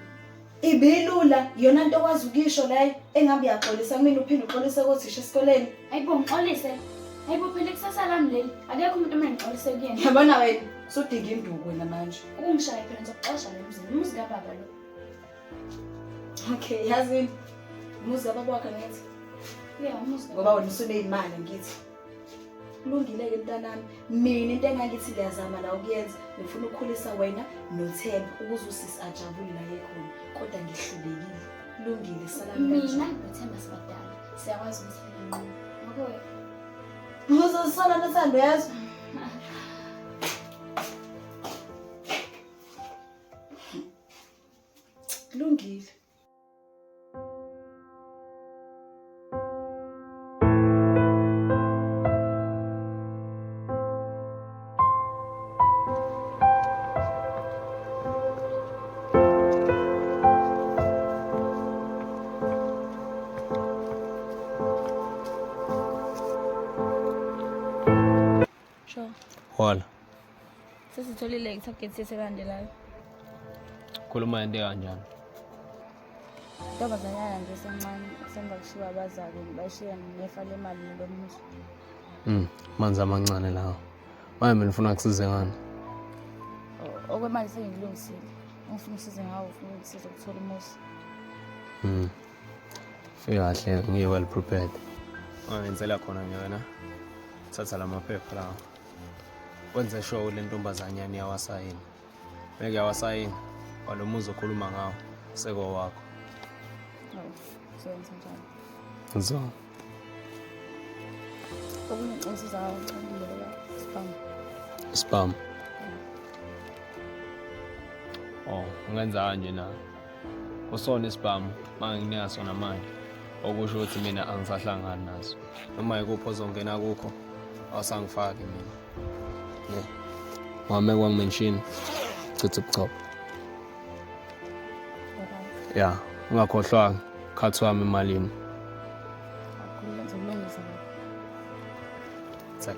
Ibilula yona into okwazi ukisho leyo engabe uyaxolisa kumina uphinde uxolise kothisha esikoleni. Hayibo ngixolise. Hayibo phela kusasa lami leli. Akekho umuntu omane ngixolise kuyena. Yabona wena, sudinga induku wena manje. Ungishaya phela ngizokuxosha le mzini. Umuzi kababa lo. Okay, yazini. Umuzi kababa wakhe ngithi. Yeah, umuzi. Ngoba wena usuneyimali ngithi. Kulungile-ke mntanami, mina into engangithi ngiyazama la ukuyenza ngifuna ukukhulisa wena noThemba ukuze usisi ajabule la yekhona kodwa ngihlulekile. Kulungile salami kanje. Mina noThemba sibadala. Siyakwazi ukuthi nqobo. Ngakho wena uzosala nothando yazo. Kulungile. Sure. Wala. Sesitholile i-target esilandelayo. Khuluma into kanjani? Ntombazanyana nje sencane semva kushiwa abazali bayishiya nefa lemali nelomuzi. Manzi amancane lawo. Manje mina ngifuna kusize ngani? Okwemali sengilungisile. Ngifuna usize ngawo ufuna ukusiza ukuthola umuzi. Fika kahle ngiye well prepared. Ngenzela khona nje wena. Thatha lamaphepha lawo. Wenze sure le ntombazanyana iyawasayina. Beke yawasayina. Walomuzi okhuluma ngawo seko wakho. Senze njalo. Nzo. Ukungixiza ngicabangela Spam. Ungenza kanje na. Usona spam manje nginika sona manje. Okusho ukuthi mina angisahlangani nazo. Noma yikupho ozongena kukho awusangifaki mina. Ne. Wame kwangimention. Cithi ubuchopho. Yeah, ungakhohlwa khathi wami emalini. Check.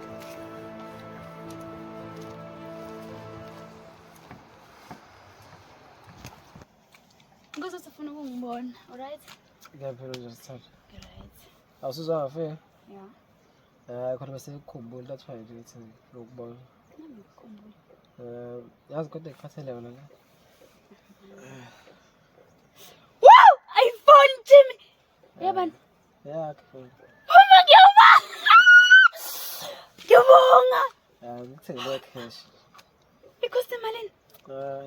Ngoba sifuna ukungibona, alright? Ngiyaphela nje sithatha. Alright. Awusuzwa ngafe? Yeah. Khona bese ukukhumbula that's why ngithi lokubona. Nami ngikhumbula. Yazi kodwa ikhathele yona la. Wow! iPhone Jimmy. Yabani? Yakho. Uma ngiyabonga. Ngiyabonga. Ngikuthengele cash. Cost malini?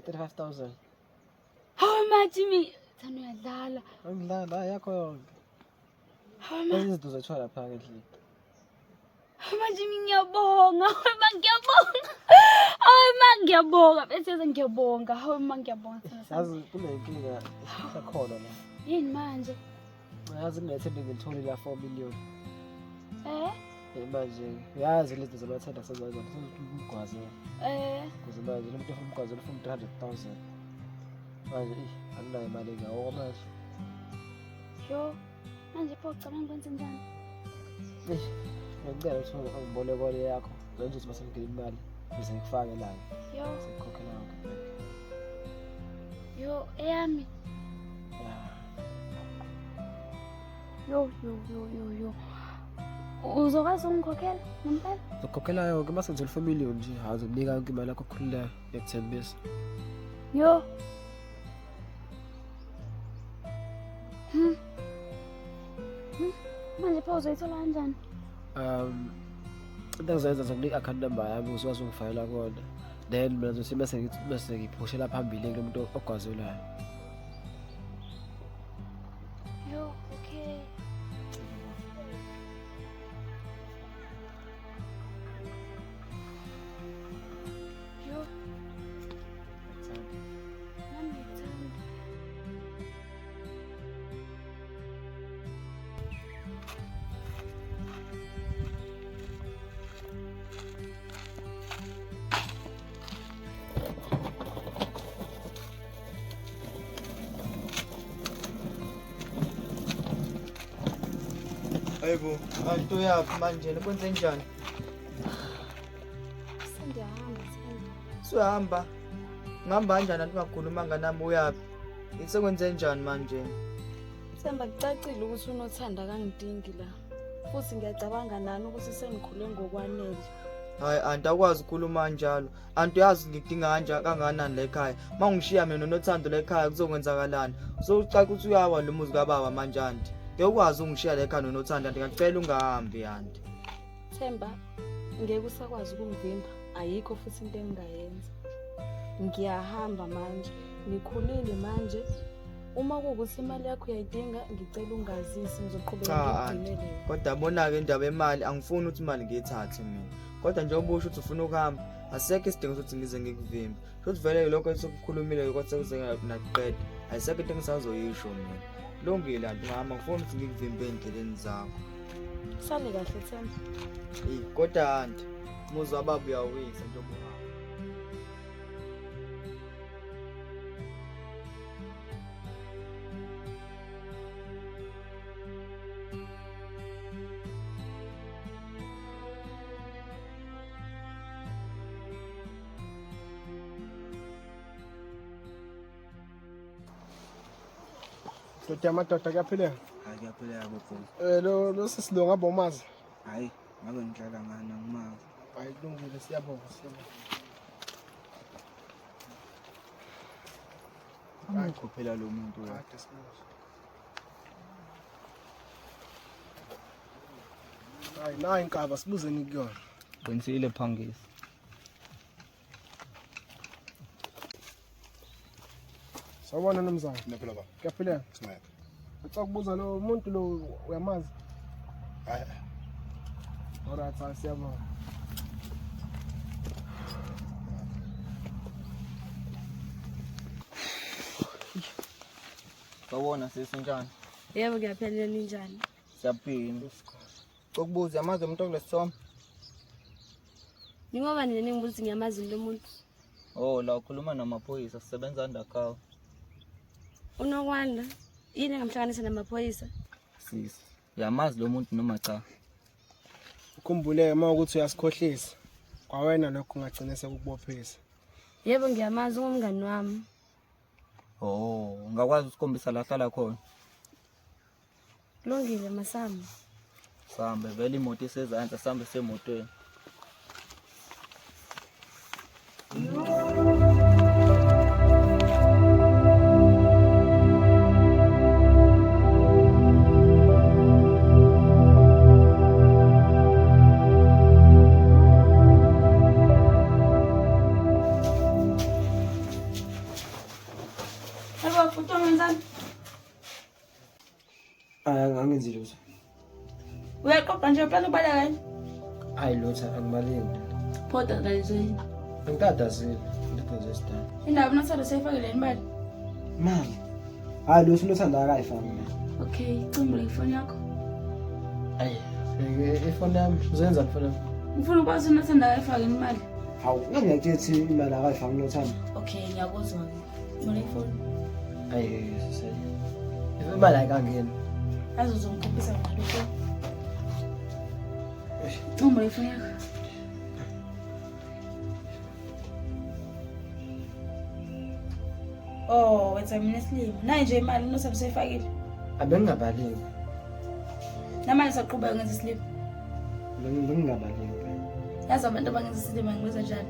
35,000. How much mi? Thando uyadlala. Angidlala yakho yonke. How much? Izinto zethwa lapha endlini. How much mi ngiyabonga. Hawu ngiyabonga. Hawu ngiyabonga. Bese ngiyabonga. Hawu ngiyabonga. Yazi kunenkinga ekhona la. Yini manje? Yazi kunethembe ngilitholi la 4 million. Manje yazi lezi zamathenda sezaza umgwazi. Kuze manje lo muntu ofuna umgwazi ufuna 300,000. Manje anginayo imali ngawo manje. Yo, manje pho ucabanga ukwenza njani? Ngicela ukuthi ungiboleko le yakho. Ngenza ukuthi masengile imali ukuze ngifake la. Yo, Sikhokhela yonke. yo, eyami. Yo. Uzokwazi ungikhokhela ngempela? Ngikhokhela yonke mase ngizole 4 million nje. Hayi uzokunika yonke imali yakho khulula ekuthembisa. Yo. Manje pho uzoyithola kanjani? Into engizoyenza ngizokunika i-account number yami uzokwazi ungifayela kona. Then mina ngizothi mase ngiphushela phambili kulo muntu ogwazelayo. Yo, okay. Yo. Nami ngithanda. Hayibo, bantu yaphi manje kwenze njani? Sengiyahamba Themba. Suyahamba. Ngihamba kanjani anti ungakhuluma nganami uyaphi? Sekwenze njani manje? Themba kucacile ukuthi unothanda kangidingi la. Futhi ngiyacabanga nani ukuthi sengikhule ngokwanele. Hayi anti akwazi ukukhuluma kanjalo. Anti uyazi ngidinga kanje kanganani la ekhaya. Mangishiya mina nonothando la ekhaya kuzokwenzakalani? Uzocaca ukuthi uyawa lo muzi kababa manje anti. Ngiyokwazi ungishiya la ekhaya nonothando anti ngicela ungahambi anti. Themba ngeke usakwazi ukungivimba. Ayikho futhi into engingayenza. Ngiyahamba manje. Ngikhulile manje. Uma kuukuthi imali yakho uyayidinga ngicela ungazisi ngizoqhubeka ngigcinele. Kodwa bona ke indaba emali angifuni ukuthi imali ngiyithathe mina. Kodwa njengoba usho ukuthi ufuna ukuhamba asekho isidingo sokuthi ngize ngikuvimbe. Futhi vele lokho esokukhulumile ukuthi sekuzenga nakuqeda. Ayisekho into engisazoyisho mina. Longile anti ngihamba ngifuna ukuthi ngikuvimbe endleleni zakho. Sale kahle Themba. Kodwa anti umuzi wababa uyawisa njengoba Madoda kuyaphileka? Hayi kuyaphileka bafowethu. Lo sisilonga bomazi. Hayi, ngabe ngihlala ngani angimazi. Hayi kulungile siyabonga. Angikhophela lo muntu la. Hayi nayi inkaba sibuzeni kuyona. Qinisile phangisa. Sawubona nomzana. Phela baba. Kuyaphileka? Sineke. Ngicela ukubuza lo muntu lo uyamazi? Hayi. Alright, siyabonga. Sawubona sesinjani? Yebo ngiyaphelela ninjani? Siyaphila. Ukubuza amazi umuntu kulesithombe. Ningoba nina ningibuza ngiyamazi lo muntu. Oh, la ukhuluma namaphoyisa sisebenza undercover. Unokwanda yini engamhlanganisa namaphoyisa? Sisi. Yamazi lo muntu noma cha? Ukhumbule uma ukuthi uyasikhohlisa. Kwawena lokho ungagcina sekukubophisa. Yebo ngiyamazi ngumngani wami. Oh, ungakwazi usikhombisa la hlala khona. Kulungile masami. Sambe vele imoto isezantsi sambe semotweni. Yebo, futhi ngenzani? Angenzi lutho. Uyaqoqa nje plan ubala kanye. Hayi lutho angibalini. Phoda ngalizweni. Ngitadazile. Ngitadazile sidala. Indaba nasalo seyifakile imali. Mali. Hayi lutho unothanda akayifaka mina. Okay, cimba ifoni yakho. Ayi, ifoni yami uzenza ifoni yami. Ngifuna ukwazi unothanda akayifaka imali. Hawu, ngiyakuthithi imali akayifaka unothanda. Okay, ngiyakuzwa ke. Ngifuna ifoni. Ayi, sisele. Imali ayikangeni. Azozongikhombisa ngalo ifoni. Cimba ifoni yakho. Oh, wenza mina Slim. Nayi nje imali unosabe seyifakile. Abengingabalini. Namanje saqhubeka ngenza Slim. Bengingabalini. Yazi abantu abangenza Slim angibiza njani?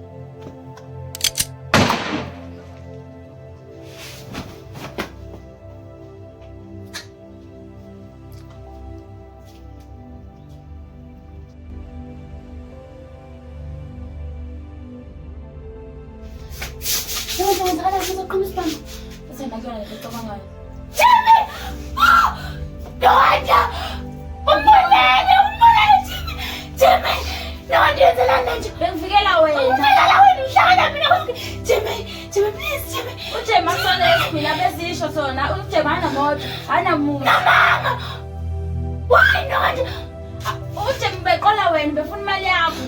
Bengivikela wena. Bengivikela wena uhlala mina. Jimmy please Jimmy. Ujema sona esikhila bezisho sona. Ujema hana moto, hana muntu. Mama. Why not? Ujema beqola wena befuna imali yakho.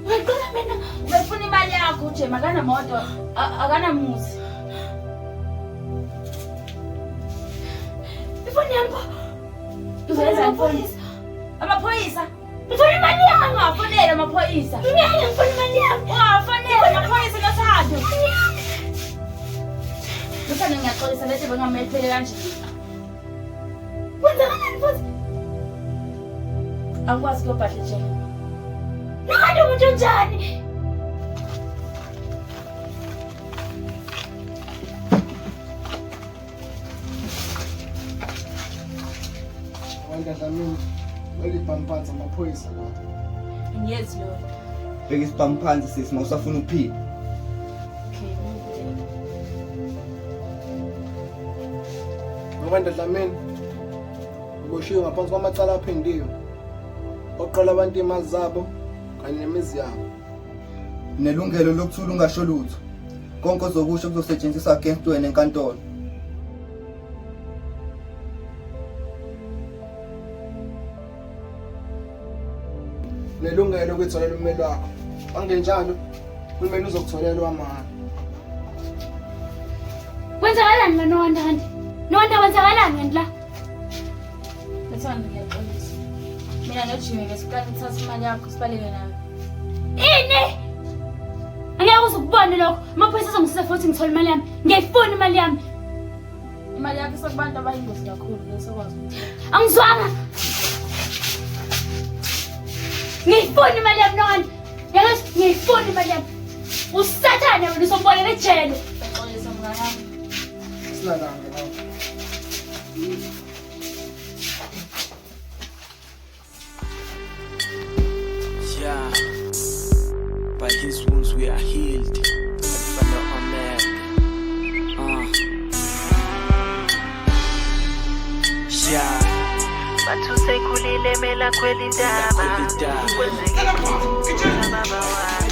Beqola mina befuna imali yakho Ujema kana moto, akana muzi. Ifoni yakho. Uzenza ifoni. Amaphoyisa. Ngifuna imali yami ngafonela amaphoyisa. Ngiyaya ngifuna imali yami. Wafonela amaphoyisa nothando. Ngithanda ngiyaxolisa lethe bengamehlele kanje. Wenza kanjani futhi? Akwazi ukubhadla nje. Nakanti umuntu njani? Wangidlamini. Elibhamphansi amaphoyisa la. Yes Lord. Bheka isibhamphansi sisi mawusafuna ukuphila. Okay. Ngokandlamini. Uboshiwe ngaphansi kwamacala aphendiwe. Oqala abantu imali zabo kanye nemizi yabo. Nelungelo lokuthula ungasho lutho. Konke ozokusho kuzosetshenziswa against wena enkantolo. Nelungelo lokutholela ummeli wakho. Angenjalo, ummeli uzokutholela amahhala. Kwenzakalani la Nowandandi? Nowanda kwenzakalani la? Ngithanda ngiyaxolisa. Mina noJimmy ngesikhathi ngithatha imali yakho sibaleke nayo. Ini? Angeke uzukubona lokho. Amaphoyisa azongisiza futhi ngithola imali yami. Ngiyayifuna imali yami. Imali yakho sekubantu abayingozi kakhulu lesokwazi ukuthi. Angizwanga. Ngiyifuna imali yami Nowanda. Yazi ngiyifuna imali yami. Usathane wena usombona ejele. Ngixolisa mngane wami. Sinalanga la. Yeah, by his wounds we are healed. Father Omega. Yeah. Bathuse kulile mela kweli ndaba. Kwenzeke kuthula baba wami.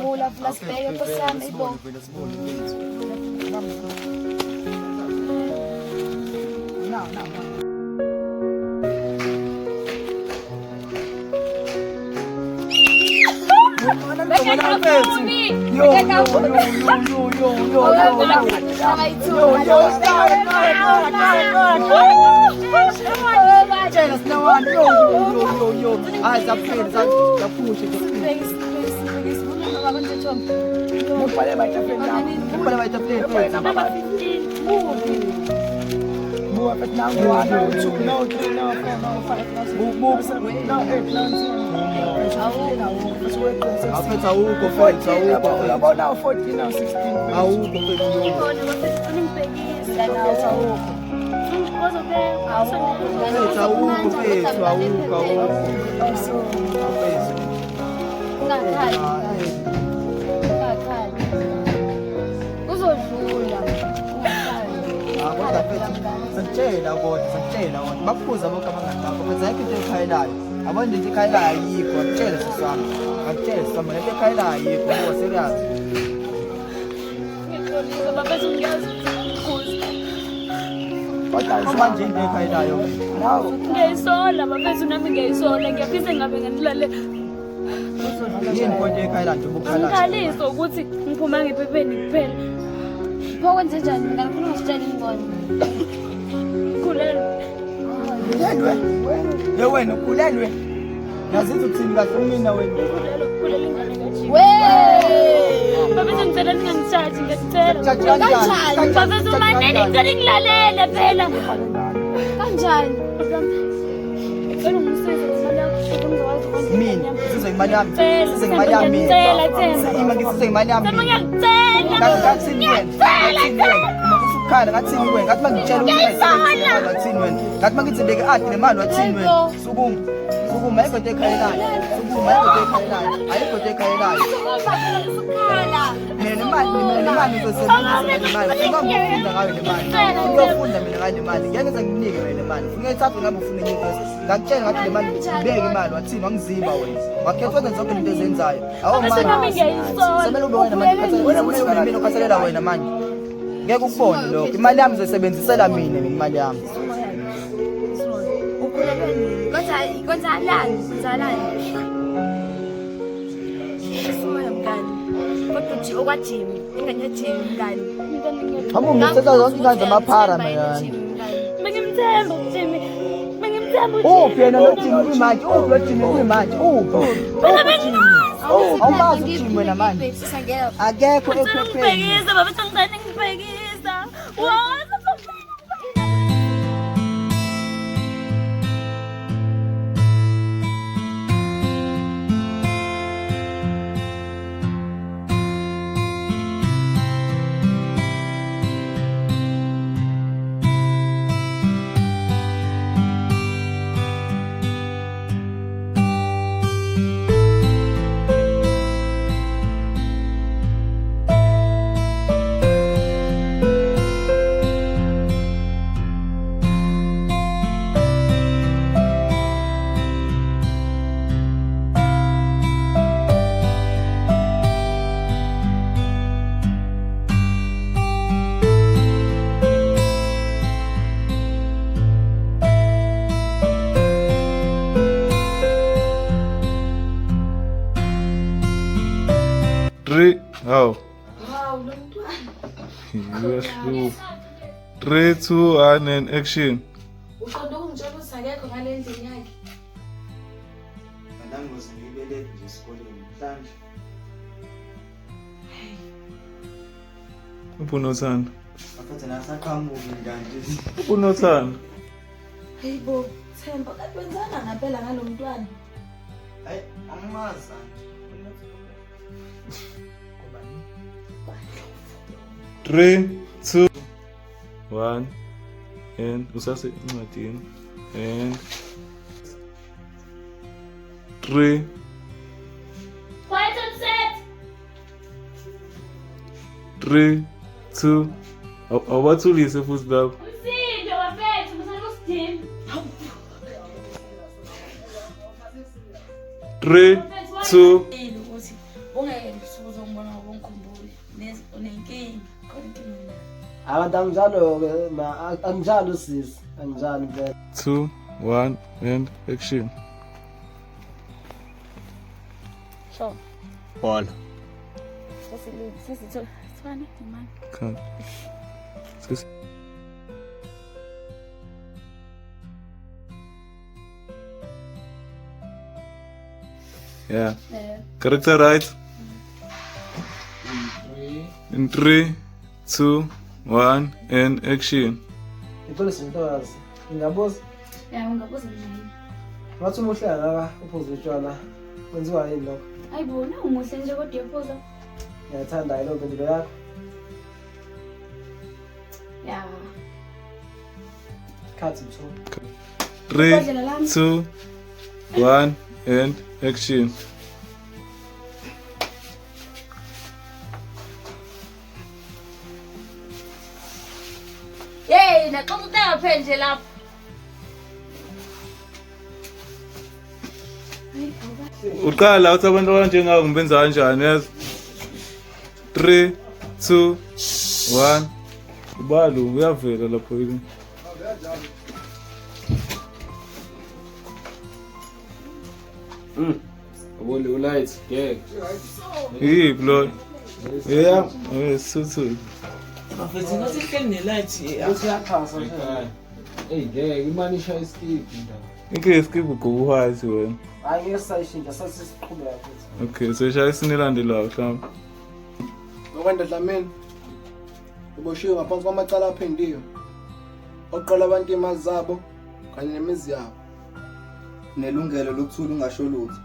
Vula sibheke Nkosi yami ibo. Afetha ukho mfethu awukho yabona u14 na 16 awukho mfethu Ngibona ukuthi ngibhekisa afetha ukho Sakutshela kodwa bakuphuza bonke abangani bakho benza yonke into ekhayelayo abona into ekhayelayo ayikho akutshele sisami lento ekhayelayo ayikho ngoba seriyazi kodwa manje into ekhayelayo ngiyayisola bafethu nami ngiyayisola ngiyaphisa ngabe ngenilale yini kodwa ekhayelayo nje ubukhala ngikhalisa ukuthi ngiphuma ngephepheni kuphela pho kwenze njani mina ngifuna usitshela ingone Ye wena ukhulelwe yazithi uthini kahle mina wena bafethu ngicela ningangishaji ngiyacela bafethu manene ngicela ngilalele phela kanjani ngicela ungisize imali yakho ngizokwazi ukwenza mina size imali yami size imali yami ima ngisize imali yami ukukhala ngathi wena ngathi mangitshela ukuthi wathini wena ngathi mangithindeke ade nemali wathini wena sukuma ayikho into ekhayelayo ayikho into ekhayelayo mina nemali ngizosebenzisa nemali ungangifunda ngayo nemali ngiyofunda mina ngayo nemali ngeke ngize nginike wena nemali ungayithatha ngabe ufuna inyiko ngakutshela ngathi nemali ngibeke imali wathini wangizimba wena wakhetha wenza zonke into ezenzayo awu manje semele ube wena manje wena mina ukhasalela wena manje ngeke ukubone lokho imali yami ngizoyisebenzisela mina imali yami Hamu ngithetha zonke ingane zamaphara mina bengimthemba Jimmy uphi yena lo Jimmy kuyimanje uphi lo Jimmy kuyimanje uphi awumazi uJimmy wena manje akekho ephepheni ngibhekisa bafethu ngicela ngibhekisa How? Uyahlupha. 3, 2, 1 and action. Uqonda ukungitshela ukuthi akekho ngale ndlela yakhe. Andangoze ngibeleke nje esikoleni mhlanje. Unothando. Afethe nasaqhamuki nganje. Unothando. Hey bo, Themba, kanti wenzana ngempela ngalomntwana? Hayi, angimazi. 3, 2, 1 and usase incwadini and 3 quiet on set 3, 2 awathulise futhi lapho umsindo bafethu msana usidini 3, 2 ukuthi ungeke uzongibona ngokukhumbula unenkinga abantu anginjalo-ke anginjalo sisi anginjalo impela 2, 1 and action. Sure. Bona. Sisi Sifane imali. Come. Sisi. Yeah. Character right. In 3, 2, 1 and action. ngicela sintokazi ngiyabuza Ya ungabuza njani? ngathi umuhle kangaka uphuza utshwala kwenziwa yini lokho Ayibona umuhle nje kodwa uyaphuza. ngiyathanda yilo mpendulo yakho Ya. Cut mthombo. 3 2 1 and action. Hey, naxoxa utanga phendle lapha. Uqala uthi abantu abanjengawo ngibenza kanjani yazi? 3 2 1 ubalo uyavela lapho yini? Ubole ulight, yeah. Yip lo. Yeah, suthu. Bafethu ngathi ihleli nelight Uyaphasa nje. Hey, ngeke imani ishaya iskip ndaba. Ike skip ukuhwazi wena. Hayi ngeke sayishintsha sasiqhubeka futhi. Okay, so shaya isinilandelayo mhlawumbe. Ngokwanda Dlamini uboshiwe ngaphansi kwamacala aphendiwe oqala abantu imali zabo kanye nemizi yabo. Nelungelo lokuthula ungasho lutho.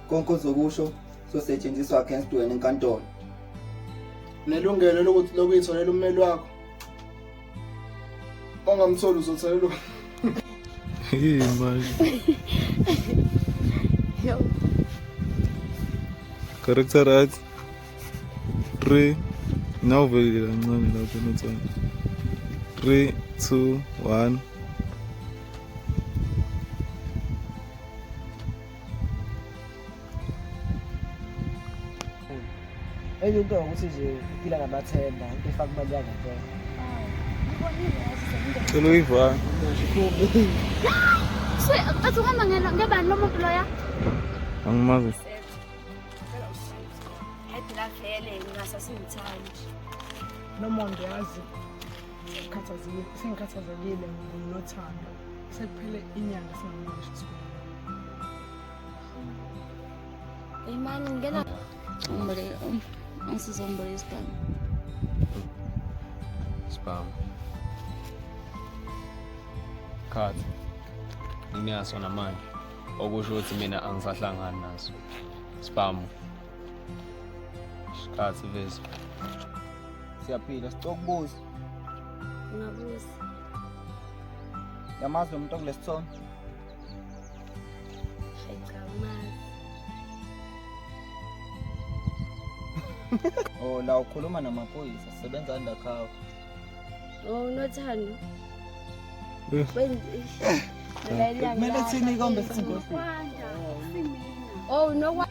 Konke ozokusho sosetshenziswa against wena enkantolo. Nelungelo lokuthi lokuyitholela ummeli wakho. Ongamtholi uzotholela. Manje. Character right. 3 now very kancane lapho nothana. 3 2 1 Enye into ukuthi nje uphila ngamathemba, into efaka imali yakho ngempela. Cela uyiva. Athi uhamba ngebani lo muntu loya? Angimazi. Hayi la vele ngasasingithandi. noma ngiyazi sengikhathazekile ngonothando sekuphele inyanga singamashisa isikole. Imani ngena umbole angisizombole isibhamu. Spam. Khathi. Nginaso namanje. Okusho ukuthi mina angisahlangani naso. Spam. Khathi vese. Siyaphila sitokubuza. Ungabuza. Yamazi umuntu okulesithombe. Hayi cha umazi. Oh la ukhuluma namaphoyisa sisebenza ndakhawo. Oh unothando. Kumele thini ikombe singosi. Oh no.